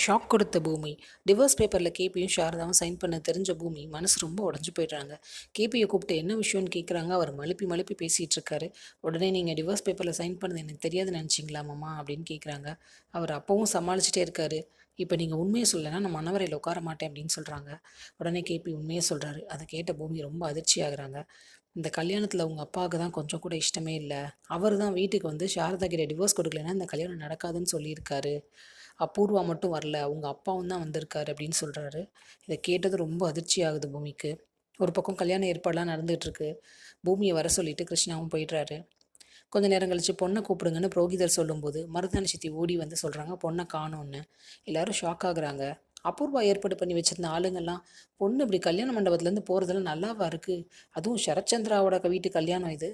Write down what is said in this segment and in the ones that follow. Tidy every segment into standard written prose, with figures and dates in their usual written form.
Shock கொடுத்த பூமி. Divorce பேப்பரில் கேபியும் சாரதாவும் சைன் பண்ண தெரிஞ்ச பூமி மனசு ரொம்ப உடஞ்சு போயிடுறாங்க. கேபியை கூப்பிட்டு என்ன விஷயம்னு கேட்குறாங்க. அவர் மழுப்பி மழுப்பி பேசிகிட்டு இருக்காரு. உடனே நீங்கள் டிவோர்ஸ் பேப்பரில் சைன் பண்ணது எனக்கு தெரியாது நினச்சிங்களா மாமா அப்படின்னு கேட்குறாங்க. அவர் அப்பவும் சமாளிச்சுட்டே இருக்காரு. இப்போ நீங்கள் உண்மையை சொல்லலைன்னா நான் மனவரையில் உட்கார மாட்டேன் அப்படின்னு சொல்கிறாங்க. உடனே கேபி உண்மையை சொல்கிறாரு. அதை கேட்ட பூமி ரொம்ப அதிர்ச்சி ஆகுறாங்க. இந்த கல்யாணத்தில் உங்கள் அப்பாவுக்கு தான் கொஞ்சம் கூட இஷ்டமே இல்லை. அவர் தான் வீட்டுக்கு வந்து சாரதா கிட்ட டிவோர்ஸ் கொடுக்கலன்னா இந்த கல்யாணம் நடக்காதுன்னு சொல்லியிருக்காரு. அபூர்வா மட்டும் வரல, அவங்க அப்பாவும் தான் வந்திருக்காரு அப்படின்னு சொல்கிறாரு. இதை கேட்டது ரொம்ப அதிர்ச்சி ஆகுது பூமிக்கு. ஒரு பக்கம் கல்யாண ஏற்பாடெலாம் நடந்துகிட்ருக்கு. பூமியை வர சொல்லிட்டு கிருஷ்ணாவும் போயிடுறாரு. கொஞ்ச நேரம் கழிச்சு பொண்ணை கூப்பிடுங்கன்னு புரோகிதர் சொல்லும்போது மருதாணி சித்தி ஓடி வந்து சொல்கிறாங்க பொண்ணை காணோன்னு. எல்லாரும் ஷாக் ஆகுறாங்க. அபூர்வா ஏற்பாடு பண்ணி வச்சிருந்த ஆளுங்கெல்லாம் பொண்ணு இப்படி கல்யாண மண்டபத்துலேருந்து போகிறதெல்லாம் நல்லாவா இருக்குது? அதுவும் சரத்சந்திராவோட வீட்டு கல்யாணம் இது.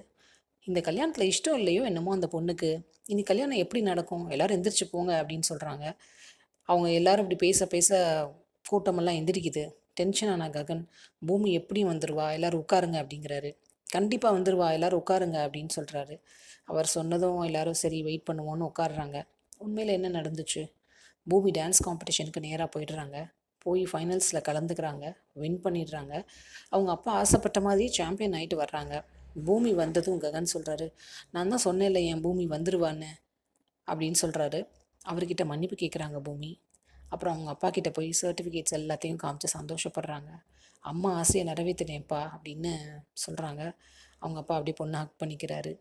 இந்த கல்யாணத்தில் இஷ்டம் இல்லையோ என்னமோ அந்த பொண்ணுக்கு. இனி கல்யாணம் எப்படி நடக்கும்? எல்லாரும் எந்திரிச்சு போங்க அப்படின்னு சொல்கிறாங்க. அவங்க எல்லாரும் இப்படி பேச பேச கூட்டமெல்லாம் எந்திரிக்குது. டென்ஷன் ஆன ககன் பூமி எப்படியும் வந்துடுவா, எல்லாரும் உட்காருங்க அப்படிங்கிறாரு. கண்டிப்பாக வந்துடுவா, எல்லாரும் உட்காருங்க அப்படின்னு சொல்கிறாரு. அவர் சொன்னதும் எல்லாரும் சரி வெயிட் பண்ணுவோன்னு உட்காடுறாங்க. உண்மையில் என்ன நடந்துச்சு? பூமி டான்ஸ் காம்படிஷனுக்கு நேராக போயிடுறாங்க. போய் ஃபைனல்ஸில் கலந்துக்கிறாங்க. வின் பண்ணிடுறாங்க. அவங்க அப்பா ஆசைப்பட்ட மாதிரி சாம்பியன் ஆகிட்டு வர்றாங்க. பூமி வந்ததும் ககன் சொல்கிறாரு, நான் தான் சொன்னேன்ல என் பூமி வந்துடுவான்னு அப்படின்னு சொல்கிறாரு. அவர்கிட்ட மன்னிப்பு கேட்குறாங்க பூமி. அப்புறம் அவங்க அப்பா கிட்ட போய் சர்டிஃபிகேட்ஸ் எல்லாத்தையும் காமிச்சு சந்தோஷப்படுறாங்க. அம்மா ஆசையை நிறைவேற்றினேன்ப்பா அப்படின்னு சொல்கிறாங்க. அவங்க அப்பா அப்படியே பொண்ணை ஹக் பண்ணிக்கிறாரு.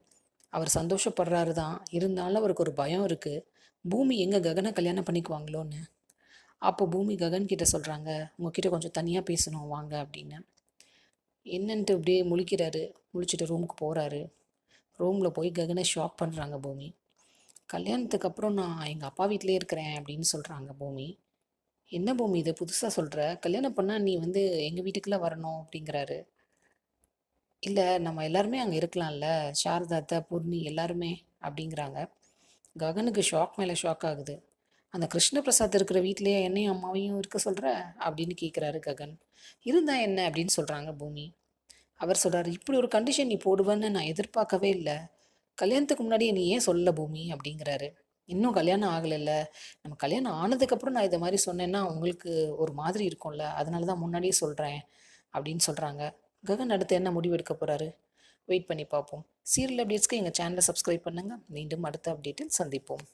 அவர் சந்தோஷப்படுறாரு தான், இருந்தாலும் அவருக்கு ஒரு பயம் இருக்குது. பூமி எங்கே ககனை கல்யாணம் பண்ணிக்குவாங்களோன்னு. அப்போ பூமி ககன் கிட்ட சொல்கிறாங்க, உங்ககிட்ட கொஞ்சம் தனியாக பேசணும் வாங்க அப்படின்னு. என்னன்ட்டு அப்படியே முழிக்கிறாரு. முழிச்சிட்டு ரூமுக்கு போகிறாரு. ரூமில் போய் ககனை ஷாக் பண்ணுறாங்க பூமி. கல்யாணத்துக்கு அப்புறம் நான் எங்கள் அப்பா வீட்டிலே இருக்கிறேன் அப்படின்னு சொல்கிறாங்க பூமி. என்ன பூமி இது புதுசாக சொல்கிற? கல்யாணம் பண்ணால் நீ வந்து எங்கள் வீட்டுக்குள்ளே வரணும் அப்படிங்கிறாரு. இல்லை நம்ம எல்லாருமே அங்கே இருக்கலாம்ல, சாரதா அத்தை, பூர்ணி எல்லாருமே அப்படிங்கிறாங்க. ககனுக்கு ஷாக் மேலே ஷாக் ஆகுது. அந்த கிருஷ்ணபிரசாத் இருக்கிற வீட்லேயே என்னையும் அம்மாவையும் இருக்க சொல்கிற அப்படின்னு கேட்குறாரு ககன். இருந்தா என்ன அப்படின்னு சொல்கிறாங்க பூமி. அவர் சொல்கிறார், இப்படி ஒரு கண்டிஷன் நீ போடுவேன்னு நான் எதிர்பார்க்கவே இல்லை. கல்யாணத்துக்கு முன்னாடியே நீ ஏன் சொல்ல பூமி அப்படிங்கிறாரு. இன்னும் கல்யாணம் ஆகலைல்ல, நம்ம கல்யாணம் ஆனதுக்கப்புறம் நான் இதை மாதிரி சொன்னேன்னா உங்களுக்கு ஒரு மாதிரி இருக்கும்ல, அதனால தான் முன்னாடியே சொல்கிறேன் அப்படின்னு சொல்கிறாங்க. ககன் அடுத்து என்ன முடிவு எடுக்க போகிறாரு? வெயிட் பண்ணி பார்ப்போம். சீரியல் அப்டேட்ஸ்க்கு எங்கள் சேனலை சப்ஸ்கிரைப் பண்ணுங்கள். மீண்டும் அடுத்த அப்டேட்டில் சந்திப்போம்.